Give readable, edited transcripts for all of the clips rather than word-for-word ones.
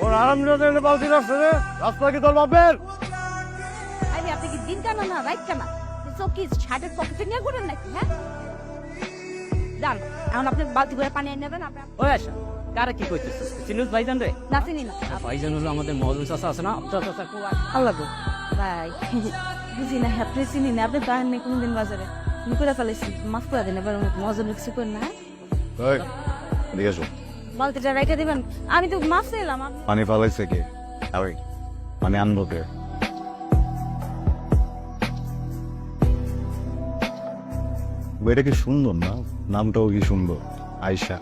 ওর আরামদায়ক বালতি রাস্তা রে, রাস্তা কি তোর বাপের? আরে আপনি কি দিন কানা না রাইট কানা? চৌকি শার্টের পকেটে নিয়ে ঘুরেন নাকি? হ্যাঁ যান, এখন আপনি বালতি করে পানি এনে নেবেন। আপনি ওই আসা কারা কি কইতেছিস? চিনুস ভাইজান রে? না চিনি না। ভাইজান হলো আমাদের মহজুন চাচা আছে না? চাচা কোয়া। আল্লাহ গো ভাই, বুঝি না, আপনি চিনি না, আপনি তো আনেন কোনদিন বাজারে। আমি করে ফেলেছি, মাফ করে দেন, এবার মজা কিছু করেন না। এই, এদিকে এসো। বালতিটা রাইখে দিবেন, আমি তো মাফ চাইলাম। পানি ফালাইছে কে? আমি পানি আনবো কে? এটা কি সুন্দর না? নামটাও কি সুন্দর, আয়শা।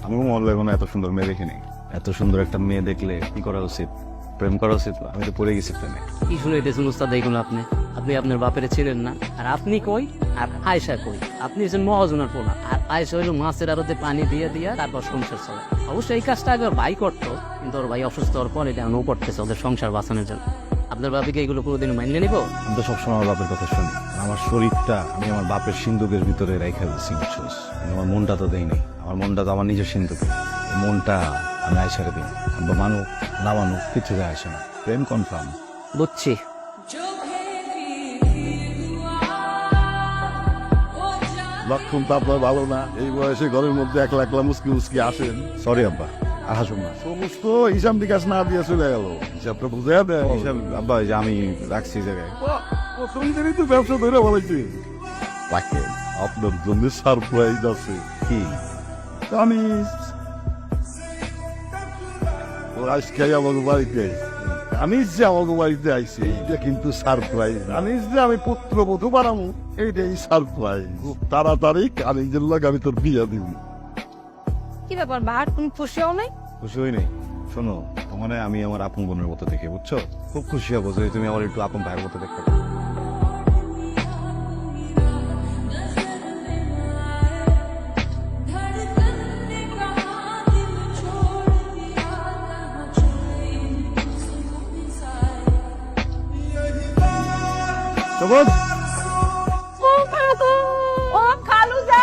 আমিও মনে হয় এত সুন্দর মেয়ে দেখিনি। এত সুন্দর একটা মেয়ে দেখলে কি করা উচিত? প্রেম করা উচিত। আমি তো পড়ে গেছি প্রেমে। কি শুনাইতেছেন উস্তাদ এইগুলো আপনি? আপনি আপনার বাপের ছিলেন না, আর আপনি কই আর আয়সা কই? আপনি হচ্ছেন মহাজনের পোলা, আর আয়সা হইলো মাছের আড়তে পানি দিয়ে দিয়া তারপর সংসার চলে। অবশ্যই এই কাজটা আগে ওর ভাই করতো, কিন্তু ওর ভাই অসুস্থ হওয়ার পর এটা ও করতেছে ওদের সংসার বাঁচানোর জন্য। আপনার বাপিকে এগুলো কোনোদিন মাইনে নিব? আমি তো সবসময় আমার বাপের কথা শুনি। আমার শরীরটা আমি আমার বাপের সিন্ধুকের ভিতরে রেখে দিচ্ছি। আমার মনটা তো দেই নাই। আমার মনটা তো আমার নিজের সিন্ধুকে। মনটা আমি আয়সারে দিই। আব্বা মানুক না মানুক কিছু যায় আসে না। প্রেম কনফার্ম। বুঝছি। লক্ষণ তো আপনার ভালো না। এই বয়সে ঘরের মধ্যে একলা একলা মুসকি মুসকি আসেন। সরি আব্বা, আর হাসুন না। সমস্ত হিসাব নিকাশ না দিয়ে চলে গেল। হিসাবটা বুঝে দেয়। হিসাব আব্বা, এই যে আমি রাখছি এই জায়গায়। প্রথম দিনই তো ব্যবসা ধরে বলেছি। রাখেন, আপনার জন্য সারপ্রাইজ আছে। কি? আমি ও আজকে আমাকে বাড়িতে আমি যে আমাকে বাড়িতে আইছি, এটা কিন্তু সারপ্রাইজ। আমি যে আমি পুত্রবধূ বানাবো, এইটাই সারপ্রাইজ। খুব তাড়াতাড়ি কানিজের লোক আমি তোর বিয়ে দিব। কি ব্যাপার, বাহার তুমি খুশিও নাই? খুশি হই নাই। শোনো, তোমার আমি আমার আপন বোনের মতো দেখে, বুঝছো? খুব খুশি হবো যদি তুমি আমার একটু আপন ভাইয়ের মতো দেখতে পারো। সবুজ